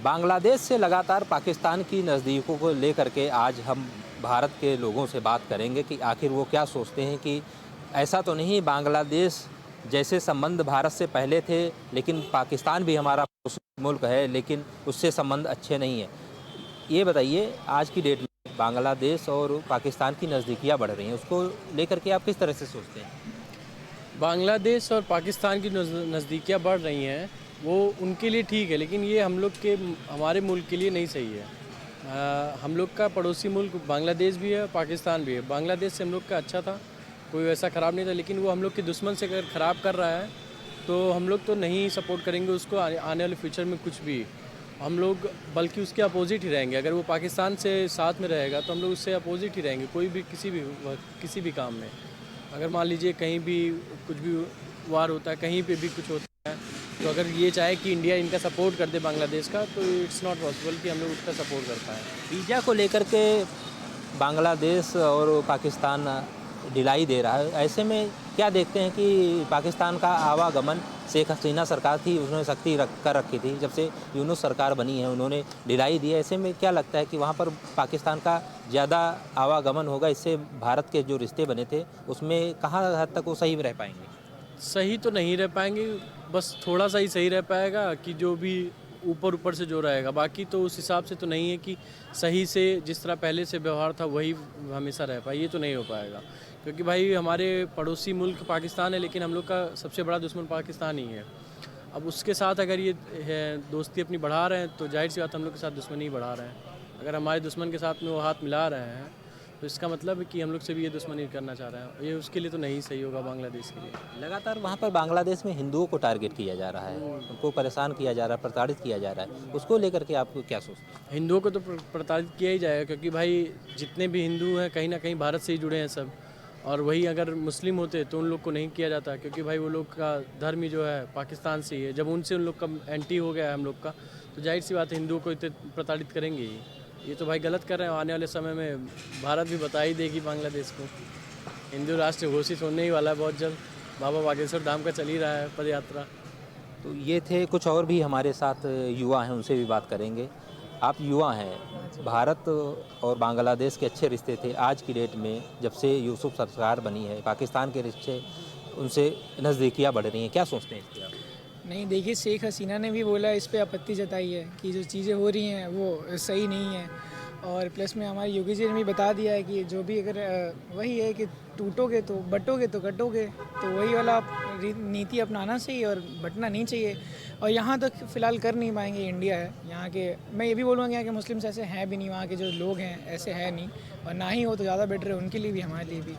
बांग्लादेश से लगातार पाकिस्तान की नज़दीकों को लेकर के आज हम भारत के लोगों से बात करेंगे कि आखिर वो क्या सोचते हैं कि ऐसा तो नहीं बांग्लादेश जैसे संबंध भारत से पहले थे, लेकिन पाकिस्तान भी हमारा मुल्क है, लेकिन उससे संबंध अच्छे नहीं हैं। ये बताइए, आज की डेट में बांग्लादेश और पाकिस्तान की नज़दीकियाँ बढ़ रही हैं, उसको लेकर के आप किस तरह से सोचते हैं? बांग्लादेश और पाकिस्तान की नज़दीकियाँ बढ़ रही हैं, वो उनके लिए ठीक है, लेकिन ये हम लोग के हमारे मुल्क के लिए नहीं सही है। हम लोग का पड़ोसी मुल्क बांग्लादेश भी है, पाकिस्तान भी है। बांग्लादेश से हम लोग का अच्छा था, कोई वैसा ख़राब नहीं था, लेकिन वो हम लोग के दुश्मन से अगर ख़राब कर रहा है तो हम लोग तो नहीं सपोर्ट करेंगे उसको आने वाले फ्यूचर में कुछ भी। हम लोग बल्कि उसके अपोजिट ही रहेंगे। अगर वो पाकिस्तान से साथ में रहेगा तो हम लोग उससे अपोजिट ही रहेंगे, कोई भी किसी भी काम में। अगर मान लीजिए कहीं भी कुछ भी वार होता है, कहीं पे भी कुछ होता है, तो अगर ये चाहे कि इंडिया इनका सपोर्ट कर दे बांग्लादेश का, तो इट्स नॉट पॉसिबल कि हम लोग उसका सपोर्ट कर पाएँ। वीज़ा को लेकर के बांग्लादेश और पाकिस्तान ढिलाई दे रहा है। ऐसे में क्या देखते हैं कि पाकिस्तान का आवागमन, शेख हसीना सरकार थी, उसने सख्ती कर रखी थी। जब से यूनुस सरकार बनी है, उन्होंने ढिलाई दी है। ऐसे में क्या लगता है कि वहाँ पर पाकिस्तान का ज़्यादा आवागमन होगा, इससे भारत के जो रिश्ते बने थे उसमें कहाँ हद तक वो सही रह पाएंगे? सही तो नहीं रह पाएंगे, बस थोड़ा सा ही सही रह पाएगा कि जो भी ऊपर ऊपर से जो रहेगा, बाकी तो उस हिसाब से तो नहीं है कि सही से जिस तरह पहले से व्यवहार था वही हमेशा रह पाए। ये तो नहीं हो पाएगा, क्योंकि भाई हमारे पड़ोसी मुल्क पाकिस्तान है, लेकिन हम लोग का सबसे बड़ा दुश्मन पाकिस्तान ही है। अब उसके साथ अगर ये दोस्ती अपनी बढ़ा रहे हैं तो जाहिर सी बात हम लोग के साथ दुश्मनी ही बढ़ा रहे हैं। अगर हमारे दुश्मन के साथ में वो हाथ मिला रहे हैं तो इसका मतलब है कि हम लोग से भी ये दुश्मनी करना चाह रहे हैं। ये उसके लिए तो नहीं सही होगा, बांग्लादेश के लिए। लगातार वहाँ पर बांग्लादेश में हिंदुओं को टारगेट किया जा रहा है, उनको परेशान किया जा रहा है, प्रताड़ित किया जा रहा है। उसको लेकर के आप क्या सोचते हैं? हिंदुओं को तो प्रताड़ित किया ही जाएगा, क्योंकि भाई जितने भी हिंदू हैं कहीं ना कहीं भारत से ही जुड़े हैं सब। और वही अगर मुस्लिम होते तो उन लोग को नहीं किया जाता, क्योंकि भाई वो लोग का धर्म ही जो है पाकिस्तान से ही है। जब उनसे उन लोग का एंटी हो गया है हम लोग का, तो जाहिर सी बात है हिंदुओं को इतने प्रताड़ित करेंगे ही। ये तो भाई गलत कर रहे हैं। आने वाले समय में भारत भी बता ही देगी बांग्लादेश को। हिंदू राष्ट्र घोषित होने ही वाला है बहुत जल्द। बाबा बागेश्वर धाम का चल ही रहा है पद यात्रा। तो ये थे कुछ और भी हमारे साथ युवा हैं, उनसे भी बात करेंगे। आप युवा हैं, भारत और बांग्लादेश के अच्छे रिश्ते थे। आज की डेट में जब से यूसुफ सरकार बनी है, पाकिस्तान के रिश्ते उनसे नज़दीकियाँ बढ़ रही हैं, क्या सोचते हैं इस पर आप? नहीं, देखिए, शेख हसीना ने भी बोला, इस पे आपत्ति जताई है कि जो चीज़ें हो रही हैं वो सही नहीं है। और प्लस में हमारे योगी जी ने भी बता दिया है कि जो भी अगर वही है कि टूटोगे तो बटोगे तो कटोगे, तो वही वाला नीति अपनाना चाहिए और बटना नहीं चाहिए। और यहाँ तो फ़िलहाल कर नहीं पाएंगे, इंडिया है यहाँ के। मैं ये भी बोलूँगा यहाँ के मुस्लिम्स ऐसे हैं भी नहीं, वहाँ के जो लोग हैं ऐसे है नहीं, और ना ही हो तो ज़्यादा बेटर है उनके लिए भी, हमारे लिए भी।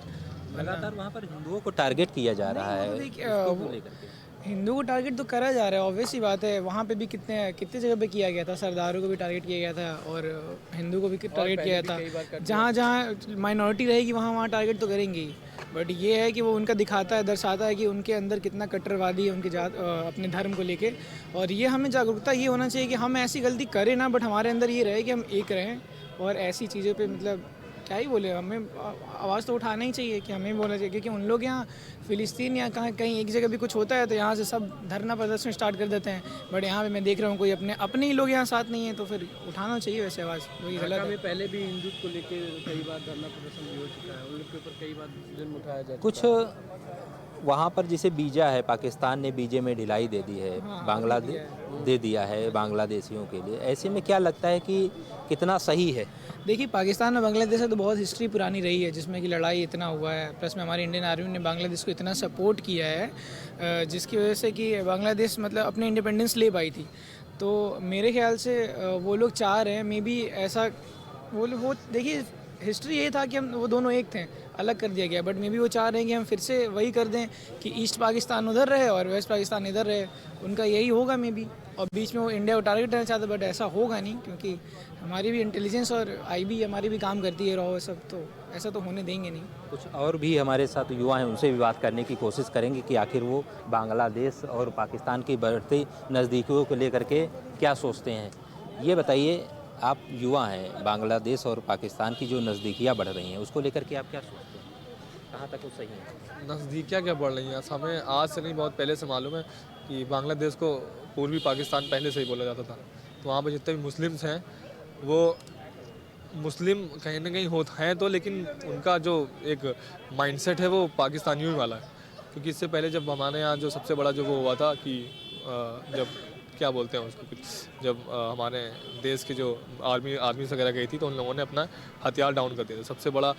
लगातार वहाँ पर हिंदुओं को टारगेट किया जा रहा है, उसको लेकर के। हिंदू को टारगेट तो करा जा रहा है, ऑब्वियस सी बात है। वहाँ पे भी कितने जगह पे किया गया था, सरदारों को भी टारगेट किया गया था और हिंदू को भी टारगेट किया था। जहाँ जहाँ माइनॉरिटी रहेगी वहाँ टारगेट तो करेंगे ही। बट ये है कि वो उनका दिखाता है, दर्शाता है कि उनके अंदर कितना कट्टरवादी है उनके जात अपने धर्म को लेके। और ये हमें जागरूकता ये होना चाहिए कि हम ऐसी गलती करें ना, बट हमारे अंदर ये रहे कि हम एक रहें और ऐसी चीज़ों पर मतलब क्या ही बोले, हमें आवाज़ तो उठाना ही चाहिए कि हमें बोलना चाहिए। क्योंकि उन लोग यहाँ फ़िलिस्तीन या कहीं एक जगह भी कुछ होता है तो यहाँ से सब धरना प्रदर्शन स्टार्ट कर देते हैं। बट यहाँ पे मैं देख रहा हूँ कोई अपने ही लोग यहाँ साथ नहीं है, तो फिर उठाना चाहिए वैसे आवाज़। वही गलत है। पहले भी हिंदुत्व को लेके कई बार धरना प्रदर्शन भी हो चुका है, उन लोग के ऊपर कई बार जुल्म उठाया जा चुका है। कुछ वहाँ पर जिसे वीज़ा है, पाकिस्तान ने वीज़े में ढिलाई दे दी है, हाँ, बांग्लादेश दे दिया है बांग्लादेशियों के लिए। ऐसे में क्या लगता है कि कितना सही है? देखिए, पाकिस्तान और बांग्लादेश से तो बहुत हिस्ट्री पुरानी रही है, जिसमें कि लड़ाई इतना हुआ है। प्लस में हमारी इंडियन आर्मी ने बांग्लादेश को इतना सपोर्ट किया है, जिसकी वजह से कि बांग्लादेश मतलब अपने इंडिपेंडेंस ले पाई थी। तो मेरे ख्याल से वो लोग चाह रहे हैं मे बी ऐसा, वो देखिए, हिस्ट्री ये था कि हम वो दोनों एक थे, अलग कर दिया गया। बट मे बी वो चाह रहे हैं कि हम फिर से वही कर दें कि ईस्ट पाकिस्तान उधर रहे और वेस्ट पाकिस्तान इधर रहे। उनका यही होगा मे बी, और बीच में वो इंडिया को टारगेट करना चाहते। बट ऐसा होगा नहीं, क्योंकि हमारी भी इंटेलिजेंस और आईबी हमारी भी काम करती है, रॉ सब, तो ऐसा तो होने देंगे नहीं। कुछ और भी हमारे साथ युवा हैं, उनसे भी बात करने की कोशिश करेंगे कि आखिर वो बांग्लादेश और पाकिस्तान की बढ़ती नज़दीकियों को लेकर के क्या सोचते हैं। ये बताइए, आप युवा हैं, बांग्लादेश और पाकिस्तान की जो नज़दीकियाँ बढ़ रही हैं उसको लेकर के आप क्या सोचते हैं, कहाँ तक वो सही है? नज़दीकियाँ क्या बढ़ रही हैं, हमें आज से नहीं बहुत पहले से मालूम है कि बांग्लादेश को पूर्वी पाकिस्तान पहले से ही बोला जाता था। तो वहाँ पे जितने भी मुस्लिम्स हैं वो मुस्लिम कहीं ना कहीं होते हैं तो, लेकिन उनका जो एक माइंडसेट है वो पाकिस्तानियों ही वाला है। क्योंकि इससे पहले जब हमारे यहाँ जो सबसे बड़ा जो वो हुआ था कि जब क्या बोलते हैं उसको, जब हमारे देश के जो आर्मी वगैरह गई थी तो उन लोगों ने अपना हथियार डाउन कर दिया था सबसे बड़ा।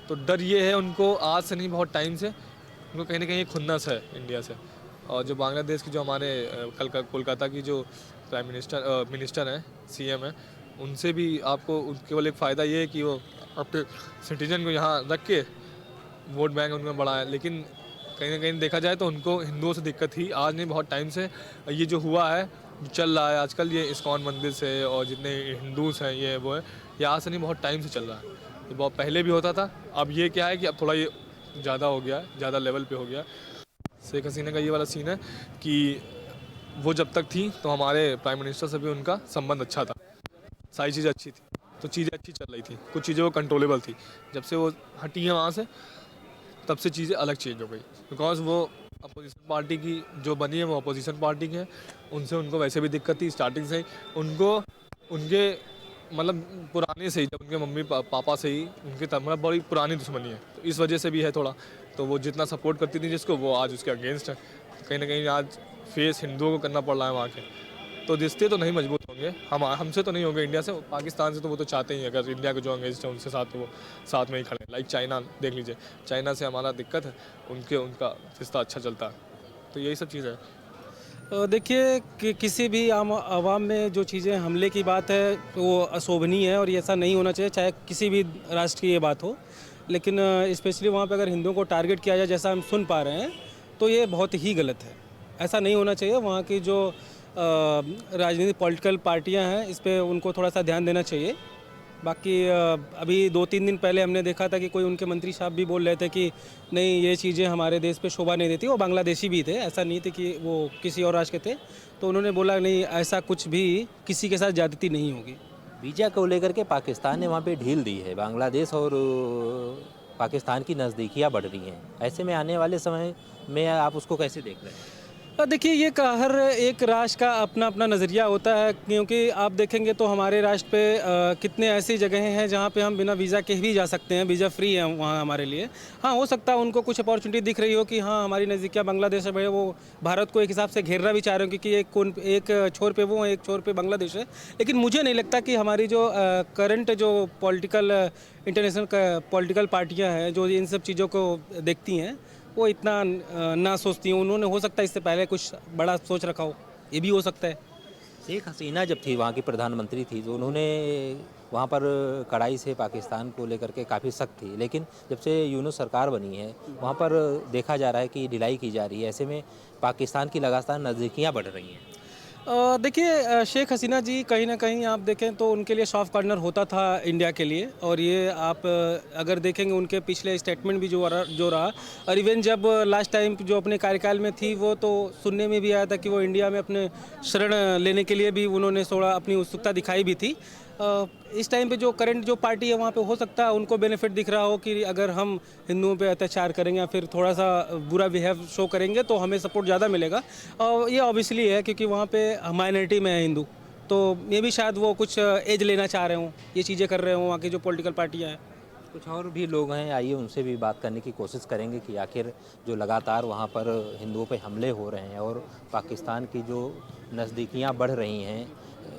तो डर ये है उनको आज से नहीं, बहुत टाइम से उनको कहीं ना कहीं खुन्नस है इंडिया से। और जो बांग्लादेश की जो हमारे कोलकाता की जो प्राइम मिनिस्टर हैं, सीएम हैं, उनसे भी आपको केवल एक फ़ायदा ये है कि वो अपने सिटीजन को यहाँ रख के वोट बैंक उनमें बढ़ाया। लेकिन कहीं ना कहीं देखा जाए तो उनको हिंदुओं से दिक्कत थी, आज नहीं बहुत टाइम से। ये जो हुआ है, जो चल रहा है आजकल, ये इस्कॉन मंदिर से और जितने हिंदूस हैं ये वो है, ये आज से नहीं बहुत टाइम से चल रहा है। ये बहुत पहले भी होता था। अब ये क्या है कि अब थोड़ा ये ज़्यादा हो गया है, ज़्यादा लेवल पे हो गया। शेख हसीना का ये वाला सीन है कि वो जब तक थी तो हमारे प्राइम मिनिस्टर से भी उनका संबंध अच्छा था, सारी चीज़ें अच्छी थी, तो चीज़ें अच्छी चल रही थी, कुछ चीज़ें वो कंट्रोलेबल थी। जब से वो हटी है वहाँ से तब से चीज़ें अलग चेंज हो गई, बिकॉज वो अपोजिशन पार्टी की जो बनी है वो अपोजिशन पार्टी की है। उनसे उनको वैसे भी दिक्कत थी स्टार्टिंग से ही, उनको उनके मतलब पुराने से ही, जब उनके मम्मी पापा से ही उनके मतलब बड़ी पुरानी दुश्मनी है, तो इस वजह से भी है थोड़ा। तो वो जितना सपोर्ट करती थी जिसको, वो आज उसके अगेंस्ट है। तो कहीं ना कहीं आज फेस हिंदुओं को करना पड़ रहा है वहाँ के। तो रिश्ते तो नहीं मजबूत होंगे, हमसे तो नहीं होंगे इंडिया से, पाकिस्तान से तो वो तो चाहते ही, अगर इंडिया के जो अगेंस्ट है उनसे साथ, तो वो साथ में ही खड़े हैं। लाइक चाइना देख लीजिए, चाइना से हमारा दिक्कत है, उनका रिश्ता अच्छा चलता है। तो यही सब चीज़ है। देखिए कि किसी भी आम आवाम में जो चीज़ें हमले की बात है वो अशोभनीय है और ये ऐसा नहीं होना चाहिए, चाहे किसी भी राष्ट्र की ये बात हो। लेकिन स्पेशली वहाँ पे अगर हिंदुओं को टारगेट किया जाए जैसा हम सुन पा रहे हैं, तो ये बहुत ही गलत है। ऐसा नहीं होना चाहिए। वहाँ की जो राजनीतिक पॉलिटिकल पार्टियां हैं, इस पे उनको थोड़ा सा ध्यान देना चाहिए। बाकी अभी 2-3 दिन पहले हमने देखा था कि कोई उनके मंत्री साहब भी बोल रहे थे कि नहीं, ये चीज़ें हमारे देश पे शोभा नहीं देती। वो बांग्लादेशी भी थे, ऐसा नहीं थे कि वो किसी और राष्ट्र के थे। तो उन्होंने बोला नहीं, ऐसा कुछ भी किसी के साथ ज़्यादती नहीं होगी। वीज़ा को लेकर के पाकिस्तान ने वहाँ पे ढील दी है। बांग्लादेश और पाकिस्तान की नज़दीकियाँ बढ़ रही हैं। ऐसे में आने वाले समय में आप उसको कैसे देख रहे हैं? देखिए, ये हर एक राष्ट्र का अपना अपना नज़रिया होता है, क्योंकि आप देखेंगे तो हमारे राष्ट्र पे कितने ऐसी जगहें हैं जहाँ पे हम बिना वीज़ा के भी जा सकते हैं, वीज़ा फ्री है वहाँ हमारे लिए। हाँ, हो सकता है उनको कुछ अपॉर्चुनिटी दिख रही हो कि हाँ, हमारी नज़दीकिया बांग्लादेश है, वो भारत को एक हिसाब से घेरना भी चाह रहे हो, क्योंकि एक छोर पे वो, एक छोर पे बांग्लादेश है। लेकिन मुझे नहीं लगता कि हमारी जो करंट जो पॉलिटिकल इंटरनेशनल पॉलिटिकल पार्टियाँ हैं जो इन सब चीज़ों को देखती हैं, वो इतना ना सोचती हैं। उन्होंने हो सकता है इससे पहले कुछ बड़ा सोच रखा हो, ये भी हो सकता है। शेख हसीना जब थी वहाँ की प्रधानमंत्री थी तो उन्होंने वहाँ पर कड़ाई से पाकिस्तान को लेकर के काफ़ी सख्त थी। लेकिन जब से यूनूस सरकार बनी है वहाँ पर देखा जा रहा है कि ढिलाई की जा रही है। ऐसे में पाकिस्तान की लगातार नज़दीकियाँ बढ़ रही हैं। देखिए, शेख हसीना जी कहीं ना कहीं आप देखें तो उनके लिए सॉफ्ट कॉर्नर होता था इंडिया के लिए। और ये आप अगर देखेंगे उनके पिछले स्टेटमेंट भी जो रहा, और इवन जब लास्ट टाइम जो अपने कार्यकाल में थी, वो तो सुनने में भी आया था कि वो इंडिया में अपने शरण लेने के लिए भी उन्होंने थोड़ा अपनी उत्सुकता दिखाई भी थी। इस टाइम पे जो करंट जो पार्टी है वहाँ पे हो सकता है उनको बेनिफिट दिख रहा हो कि अगर हम हिंदुओं पे अत्याचार करेंगे या फिर थोड़ा सा बुरा बिहेव शो करेंगे तो हमें सपोर्ट ज़्यादा मिलेगा। और ये ऑब्वियसली है क्योंकि वहाँ पे माइनॉरिटी में है हिंदू, तो ये भी शायद वो कुछ एज लेना चाह रहे हों, ये चीज़ें कर रहे हों वहाँ की जो पॉलिटिकल पार्टियाँ हैं। कुछ और भी लोग हैं, आइए उनसे भी बात करने की कोशिश करेंगे कि आखिर जो लगातार वहाँ पर हिंदुओं पे हमले हो रहे हैं और पाकिस्तान की जो नज़दीकियाँ बढ़ रही हैं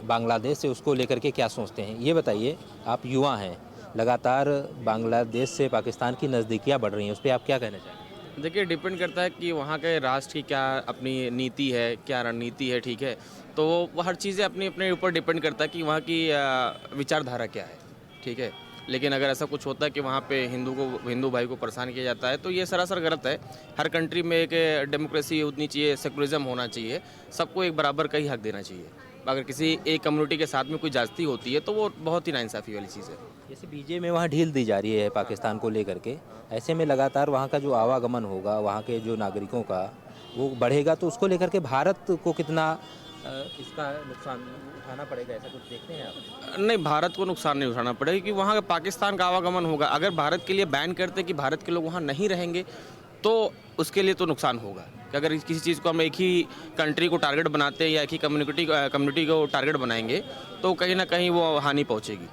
बांग्लादेश से, उसको लेकर के क्या सोचते हैं। ये बताइए, आप युवा हैं, लगातार बांग्लादेश से पाकिस्तान की नज़दीकियाँ बढ़ रही हैं, उस पर आप क्या कहना चाहेंगे? देखिए, डिपेंड करता है कि वहाँ के राष्ट्र की क्या अपनी नीति है, क्या रणनीति है, ठीक है। तो वो हर चीज़ें अपने अपने ऊपर डिपेंड करता है कि वहाँ की विचारधारा क्या है, ठीक है। लेकिन अगर ऐसा कुछ होता है कि वहाँ पे हिंदू भाई को परेशान किया जाता है तो ये सरासर गलत है। हर कंट्री में एक डेमोक्रेसी उतनी चाहिए, सेकुलरिज्म होना चाहिए, सबको एक बराबर का ही हक देना चाहिए। अगर किसी एक कम्युनिटी के साथ में कोई ज्यादती होती है तो वो बहुत ही नाइंसाफ़ी वाली चीज़ है। जैसे बीजे में वहाँ ढील दी जा रही है पाकिस्तान को लेकर के, ऐसे में लगातार वहाँ का जो आवागमन होगा, वहाँ के जो नागरिकों का वो बढ़ेगा, तो उसको लेकर के भारत को कितना इसका नुकसान उठाना पड़ेगा, ऐसा कुछ देखते हैं आप? नहीं, भारत को नुकसान नहीं उठाना पड़ेगा क्योंकि वहाँ पाकिस्तान का आवागमन होगा। अगर भारत के लिए बैन करते कि भारत के लोग वहाँ नहीं रहेंगे तो उसके लिए तो नुकसान होगा। कि अगर किसी चीज़ को हम एक ही कंट्री को टारगेट बनाते हैं या एक ही कम्युनिटी को टारगेट बनाएंगे तो कहीं ना कहीं वो हानि पहुँचेगी।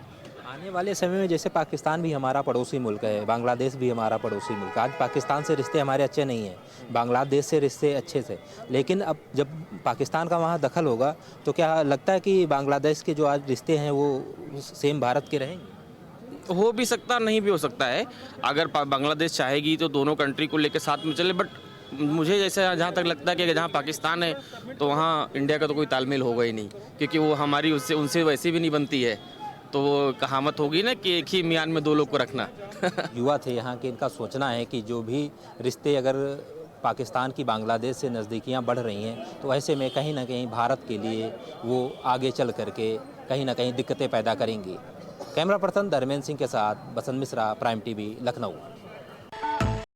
आने वाले समय में जैसे पाकिस्तान भी हमारा पड़ोसी मुल्क है, बांग्लादेश भी हमारा पड़ोसी मुल्क है। आज पाकिस्तान से रिश्ते हमारे अच्छे नहीं हैं, बांग्लादेश से रिश्ते अच्छे थे, लेकिन अब जब पाकिस्तान का वहाँ दखल होगा तो क्या लगता है कि बांग्लादेश के जो आज रिश्ते हैं वो सेम भारत के रहेंगे? हो भी सकता, नहीं भी हो सकता है। अगर बांग्लादेश चाहेगी तो दोनों कंट्री को लेकर साथ में चले, बट मुझे जैसे जहाँ तक लगता है कि जहाँ पाकिस्तान है तो वहाँ इंडिया का तो कोई तालमेल होगा ही नहीं, क्योंकि वो हमारी उससे उनसे वैसे भी नहीं बनती है। तो वो कहावत होगी ना कि एक ही मियान में दो लोग को रखना। युवा थे यहाँ के, इनका सोचना है कि जो भी रिश्ते अगर पाकिस्तान की बांग्लादेश से नज़दीकियाँ बढ़ रही हैं तो ऐसे में कहीं ना कहीं भारत के लिए वो आगे चल करके कहीं ना कहीं दिक्कतें पैदा करेंगी। कैमरा पर्सन धर्मेंद्र सिंह के साथ बसंत मिश्रा, प्राइम टीवी, लखनऊ।